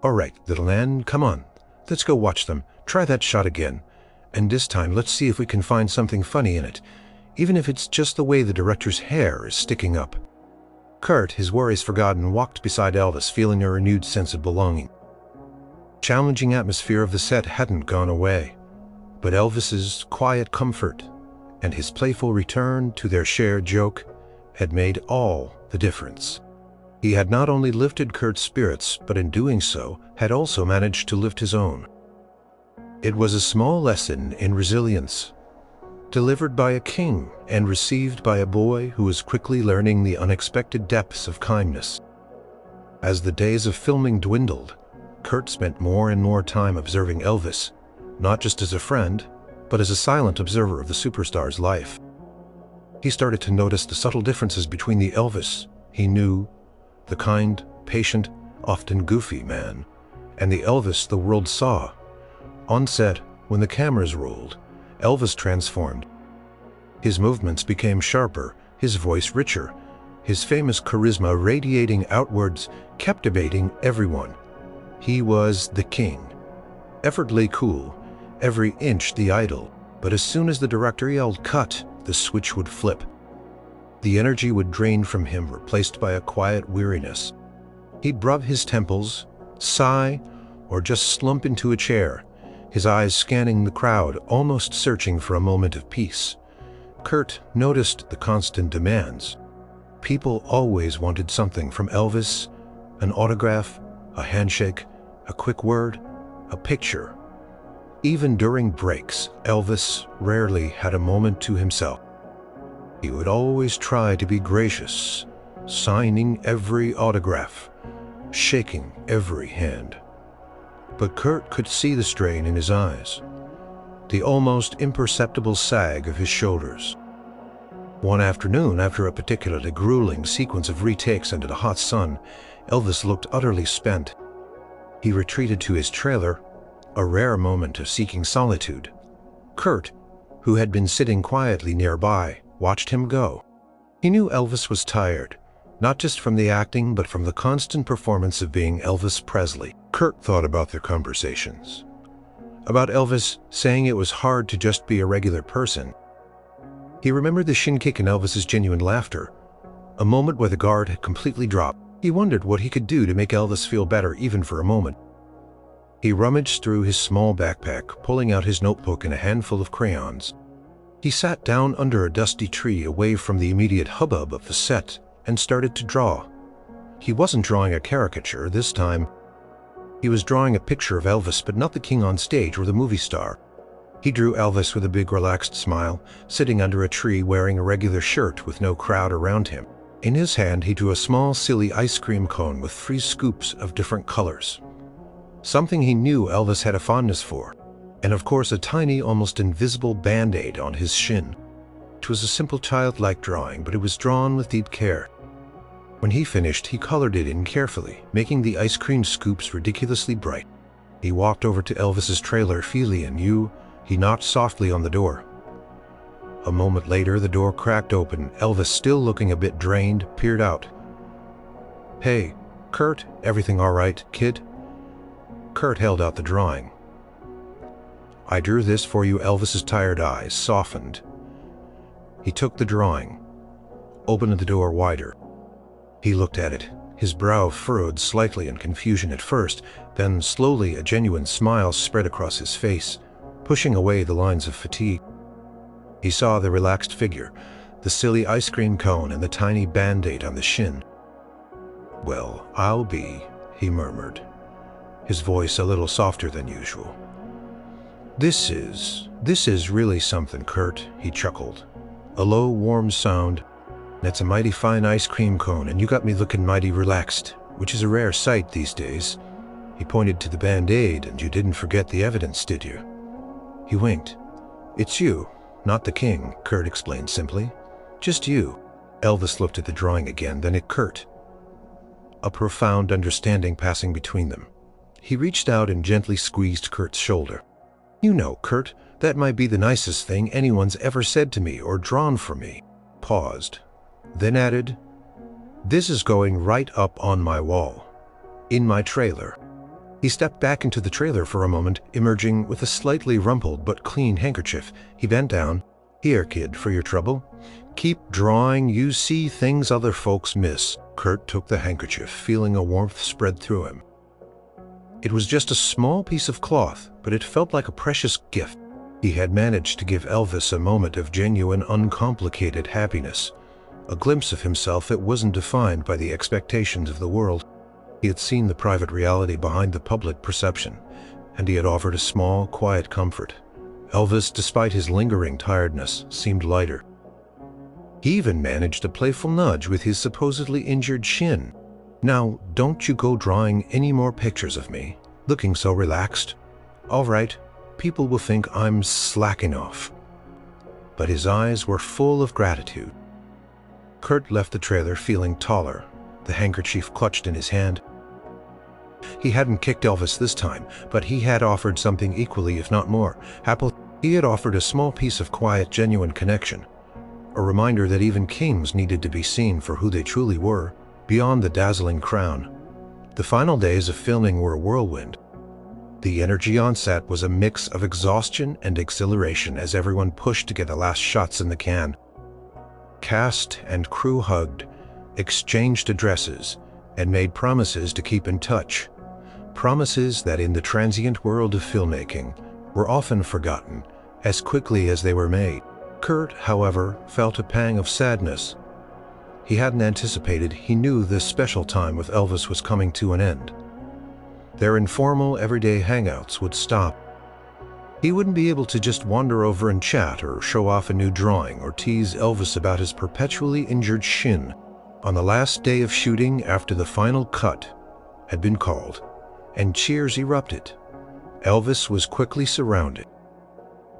[SPEAKER 1] "All right, little man, come on. Let's go watch them. Try that shot again. And this time, let's see if we can find something funny in it, even if it's just the way the director's hair is sticking up." Kurt, his worries forgotten, walked beside Elvis, feeling a renewed sense of belonging. Challenging atmosphere of the set hadn't gone away, but Elvis's quiet comfort and his playful return to their shared joke had made all the difference. He had not only lifted Kurt's spirits, but in doing so, had also managed to lift his own. It was a small lesson in resilience, delivered by a king and received by a boy who was quickly learning the unexpected depths of kindness. As the days of filming dwindled, Kurt spent more and more time observing Elvis, not just as a friend, but as a silent observer of the superstar's life. He started to notice the subtle differences between the Elvis he knew, the kind, patient, often goofy man, and the Elvis the world saw. On set, when the cameras rolled, Elvis transformed. His movements became sharper, his voice richer, his famous charisma radiating outwards, captivating everyone. He was the king, effortlessly cool, every inch the idol, but as soon as the director yelled cut, the switch would flip. The energy would drain from him, replaced by a quiet weariness. He'd rub his temples, sigh, or just slump into a chair, his eyes scanning the crowd, almost searching for a moment of peace. Kurt noticed the constant demands. People always wanted something from Elvis: an autograph, a handshake, a quick word, a picture. Even during breaks, Elvis rarely had a moment to himself. He would always try to be gracious, signing every autograph, shaking every hand. But Kurt could see the strain in his eyes, the almost imperceptible sag of his shoulders. One afternoon, after a particularly grueling sequence of retakes under the hot sun, Elvis looked utterly spent. He retreated to his trailer, a rare moment of seeking solitude. Kurt, who had been sitting quietly nearby, watched him go. He knew Elvis was tired, not just from the acting, but from the constant performance of being Elvis Presley. Kurt thought about their conversations, about Elvis saying it was hard to just be a regular person. He remembered the shin kick and Elvis's genuine laughter, a moment where the guard had completely dropped. He wondered what he could do to make Elvis feel better even for a moment. He rummaged through his small backpack, pulling out his notebook and a handful of crayons. He sat down under a dusty tree away from the immediate hubbub of the set and started to draw. He wasn't drawing a caricature this time. He was drawing a picture of Elvis, but not the king on stage or the movie star. He drew Elvis with a big relaxed smile, sitting under a tree wearing a regular shirt with no crowd around him. In his hand, he drew a small, silly ice cream cone with 3 scoops of different colors. Something he knew Elvis had a fondness for. And of course a tiny, almost invisible band-aid on his shin. It was a simple childlike drawing, but it was drawn with deep care. When he finished, he colored it in carefully, making the ice cream scoops ridiculously bright. He walked over to Elvis's trailer, Feely and you. He knocked softly on the door. A moment later, the door cracked open. Elvis, still looking a bit drained, peered out. "Hey, Kurt, everything all right, kid?" Kurt held out the drawing. "I drew this for you." Elvis's tired eyes softened. He took the drawing, opened the door wider. He looked at it, his brow furrowed slightly in confusion at first, then slowly a genuine smile spread across his face, pushing away the lines of fatigue. He saw the relaxed figure, the silly ice cream cone and the tiny band-aid on the shin. "Well, I'll be," he murmured, his voice a little softer than usual. This is really something, Kurt," he chuckled. A low, warm sound, That's a mighty fine ice cream cone, and you got me looking mighty relaxed, which is a rare sight these days. He pointed to the Band-Aid, and you didn't forget the evidence, did you? He winked. It's you, not the king, Kurt explained simply. Just you. Elvis looked at the drawing again, then at Kurt. A profound understanding passing between them. He reached out and gently squeezed Kurt's shoulder. You know, Kurt, that might be the nicest thing anyone's ever said to me or drawn for me. Paused. Then added, this is going right up on my wall. In my trailer. He stepped back into the trailer for a moment, emerging with a slightly rumpled but clean handkerchief. He bent down. Here, kid, for your trouble. Keep drawing, you see things other folks miss. Kurt took the handkerchief, feeling a warmth spread through him. It was just a small piece of cloth, but it felt like a precious gift. He had managed to give Elvis a moment of genuine, uncomplicated happiness. A glimpse of himself that wasn't defined by the expectations of the world. He had seen the private reality behind the public perception, and he had offered a small, quiet comfort. Elvis, despite his lingering tiredness, seemed lighter. He even managed a playful nudge with his supposedly injured shin. Now, don't you go drawing any more pictures of me, looking so relaxed. All right, people will think I'm slacking off. But his eyes were full of gratitude. Kurt left the trailer feeling taller, the handkerchief clutched in his hand. He hadn't kicked Elvis this time, but he had offered something equally, if not more. He had offered a small piece of quiet, genuine connection. A reminder that even kings needed to be seen for who they truly were, beyond the dazzling crown. The final days of filming were a whirlwind. The energy on set was a mix of exhaustion and exhilaration as everyone pushed to get the last shots in the can. Cast and crew hugged, exchanged addresses, and made promises to keep in touch. Promises that in the transient world of filmmaking were often forgotten as quickly as they were made. Kurt, however, felt a pang of sadness. He hadn't anticipated he knew this special time with Elvis was coming to an end. Their informal, everyday hangouts would stop. He wouldn't be able to just wander over and chat or show off a new drawing or tease Elvis about his perpetually injured shin. On the last day of shooting, after the final cut had been called and cheers erupted, Elvis was quickly surrounded.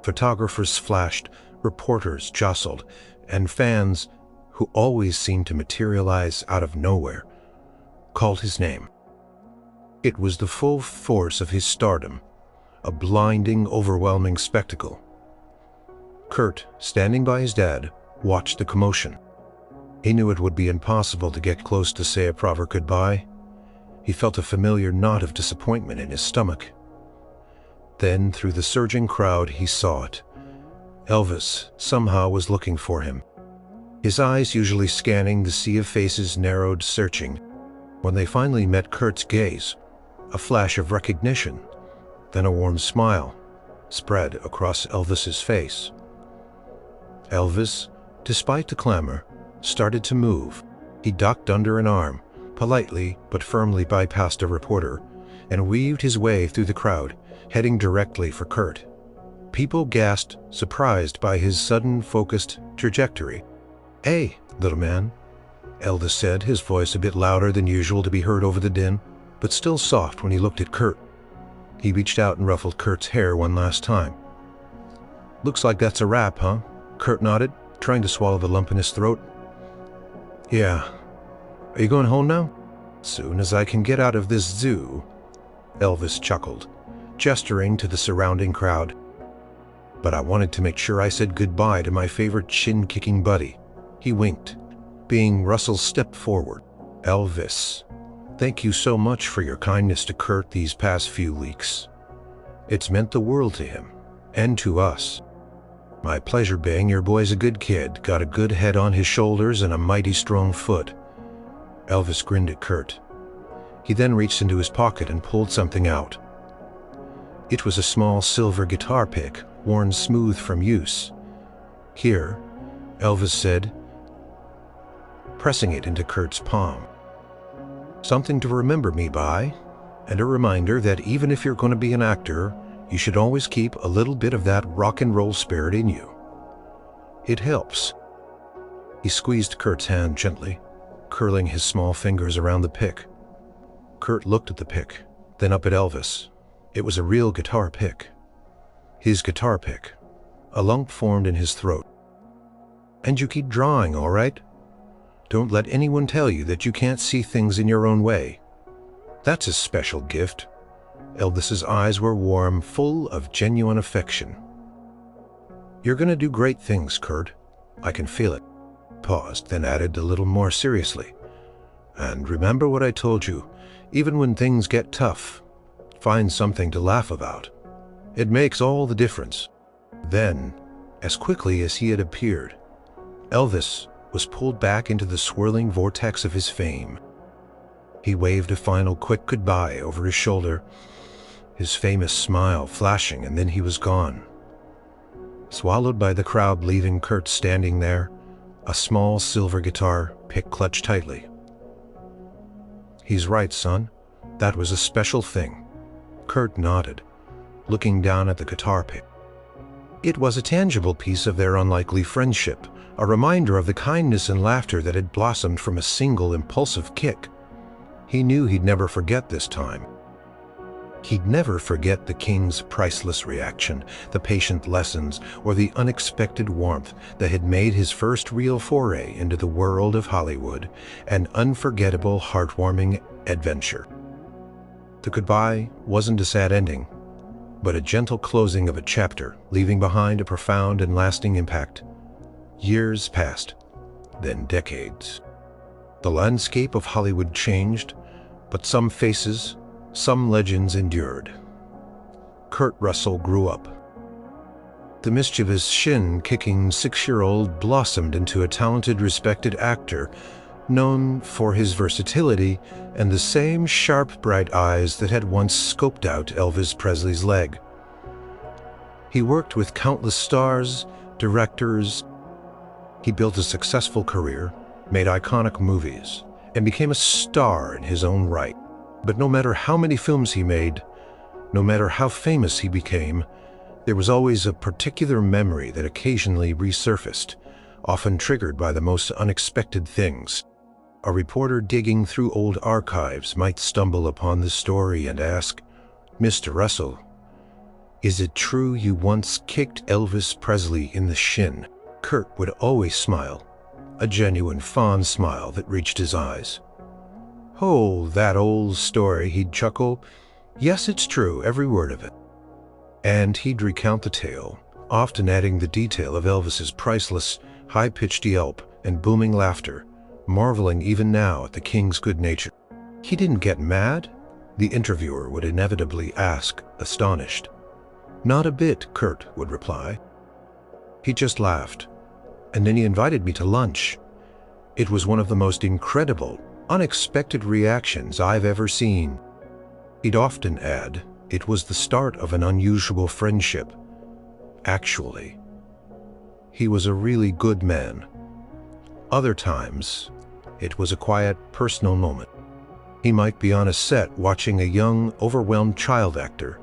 [SPEAKER 1] Photographers flashed, reporters jostled, and fans, who always seemed to materialize out of nowhere, called his name. It was the full force of his stardom, a blinding, overwhelming spectacle. Kurt, standing by his dad, watched the commotion. He knew it would be impossible to get close to say a proper goodbye. He felt a familiar knot of disappointment in his stomach. Then, through the surging crowd, he saw it. Elvis somehow was looking for him. His eyes, usually scanning the sea of faces, narrowed, searching. When they finally met Kurt's gaze, a flash of recognition, then a warm smile spread across Elvis's face. Elvis, despite the clamor, started to move. He ducked under an arm, politely but firmly bypassed a reporter, and weaved his way through the crowd, heading directly for Kurt. People gasped, surprised by his sudden, focused trajectory. "Hey, little man," Elvis said, his voice a bit louder than usual to be heard over the din, but still soft when he looked at Kurt. He reached out and ruffled Kurt's hair one last time. "Looks like that's a wrap, huh?" Kurt nodded, trying to swallow the lump in his throat. "Yeah. Are you going home now?" "Soon as I can get out of this zoo," Elvis chuckled, gesturing to the surrounding crowd. "But I wanted to make sure I said goodbye to my favorite shin-kicking buddy." He winked, being Russell stepped forward. "Elvis, thank you so much for your kindness to Kurt these past few weeks. It's meant the world to him, and to us." "My pleasure, Bang. Your boy's a good kid, got a good head on his shoulders and a mighty strong foot." Elvis grinned at Kurt. He then reached into his pocket and pulled something out. It was a small silver guitar pick, worn smooth from use. "Here," Elvis said, pressing it into Kurt's palm. "Something to remember me by, and a reminder that even if you're going to be an actor, you should always keep a little bit of that rock and roll spirit in you. It helps." He squeezed Kurt's hand gently, curling his small fingers around the pick. Kurt looked at the pick, then up at Elvis. It was a real guitar pick. His guitar pick. A lump formed in his throat. "And you keep drawing, all right? Don't let anyone tell you that you can't see things in your own way. That's a special gift." Elvis's eyes were warm, full of genuine affection. "You're gonna do great things, Kurt. I can feel it." Paused, then added a little more seriously. "And remember what I told you, even when things get tough, find something to laugh about. It makes all the difference." Then, as quickly as he had appeared, Elvis was pulled back into the swirling vortex of his fame. He waved a final quick goodbye over his shoulder, his famous smile flashing, and then he was gone. Swallowed by the crowd, leaving Kurt standing there, a small silver guitar pick clutched tightly. "He's right, son. That was a special thing." Kurt nodded, looking down at the guitar pick. It was a tangible piece of their unlikely friendship, a reminder of the kindness and laughter that had blossomed from a single impulsive kick. He knew he'd never forget this time. He'd never forget the king's priceless reaction, the patient lessons, or the unexpected warmth that had made his first real foray into the world of Hollywood an unforgettable, heartwarming adventure. The goodbye wasn't a sad ending, but a gentle closing of a chapter, leaving behind a profound and lasting impact. Years passed, then decades. The landscape of Hollywood changed, but some faces, some legends endured. Kurt Russell grew up. The mischievous shin-kicking 6-year-old blossomed into a talented, respected actor, known for his versatility and the same sharp, bright eyes that had once scoped out Elvis Presley's leg. He worked with countless stars, directors. He built a successful career, made iconic movies, and became a star in his own right. But no matter how many films he made, no matter how famous he became, there was always a particular memory that occasionally resurfaced, often triggered by the most unexpected things. A reporter digging through old archives might stumble upon the story and ask, "Mr. Russell, is it true you once kicked Elvis Presley in the shin?" Kurt would always smile, a genuine fond smile that reached his eyes. "Oh, that old story," he'd chuckle. "Yes, it's true, every word of it." And he'd recount the tale, often adding the detail of Elvis's priceless, high-pitched yelp and booming laughter, marveling even now at the king's good nature. "He didn't get mad?" the interviewer would inevitably ask, astonished. "Not a bit," Kurt would reply. "He just laughed, and then he invited me to lunch. It was one of the most incredible, unexpected reactions I've ever seen." He'd often add, it was the start of an unusual friendship. Actually, he was a really good man. Other times, it was a quiet, personal moment. He might be on a set watching a young, overwhelmed child actor,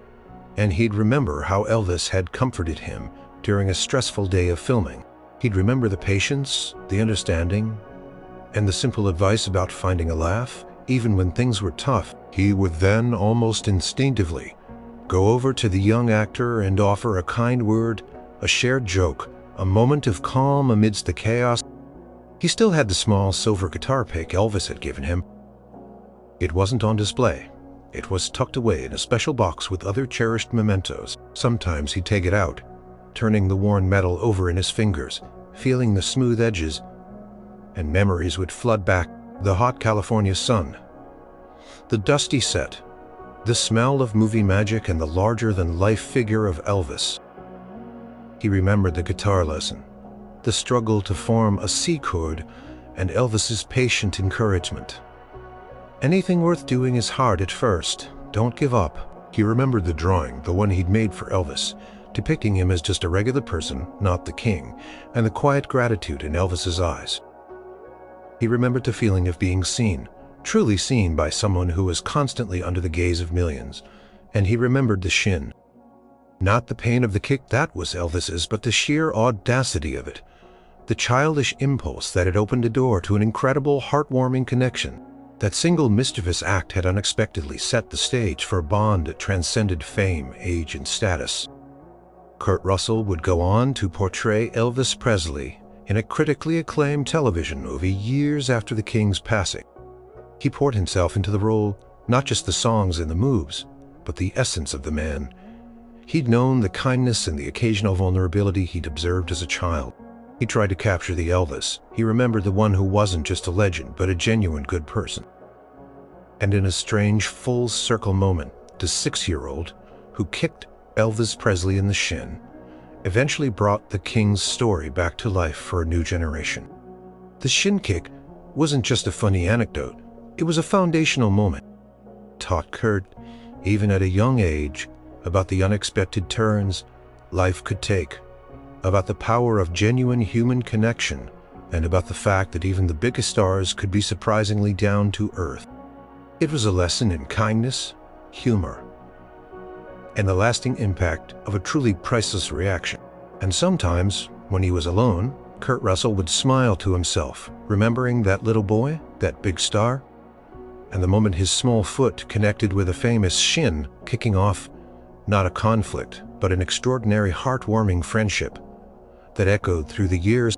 [SPEAKER 1] and he'd remember how Elvis had comforted him during a stressful day of filming. He'd remember the patience, the understanding, and the simple advice about finding a laugh, even when things were tough. He would then, almost instinctively, go over to the young actor and offer a kind word, a shared joke, a moment of calm amidst the chaos. He still had the small silver guitar pick Elvis had given him. It wasn't on display. It was tucked away in a special box with other cherished mementos. Sometimes he'd take it out, turning the worn metal over in his fingers, feeling the smooth edges, and memories would flood back. The hot California sun, the dusty set, the smell of movie magic, and the larger-than-life figure of Elvis. He remembered the guitar lesson, the struggle to form a C chord, and Elvis's patient encouragement. "Anything worth doing is hard at first. Don't give up." He remembered the drawing, the one he'd made for Elvis, depicting him as just a regular person, not the king, and the quiet gratitude in Elvis's eyes. He remembered the feeling of being seen, truly seen by someone who was constantly under the gaze of millions, and he remembered the shin. Not the pain of the kick, that was Elvis's, but the sheer audacity of it, The childish impulse that had opened a door to an incredible, heartwarming connection. That single mischievous act had unexpectedly set the stage for a bond that transcended fame, age, and status. Kurt Russell would go on to portray Elvis Presley in a critically acclaimed television movie years after the King's passing. He poured himself into the role, not just the songs and the moves, but the essence of the man. He'd known the kindness and the occasional vulnerability he'd observed as a child. He tried to capture the Elvis. He remembered the one who wasn't just a legend, but a genuine good person. And in a strange full-circle moment, the 6-year-old who kicked Elvis Presley in the shin eventually brought the King's story back to life for a new generation. The shin kick wasn't just a funny anecdote. It was a foundational moment. It taught Kurt, even at a young age, about the unexpected turns life could take, about the power of genuine human connection, and about the fact that even the biggest stars could be surprisingly down to earth. It was a lesson in kindness, humor, and the lasting impact of a truly priceless reaction. And sometimes, when he was alone, Kurt Russell would smile to himself, remembering that little boy, that big star, and the moment his small foot connected with a famous shin, kicking off not a conflict, but an extraordinary heartwarming friendship that echoed through the years.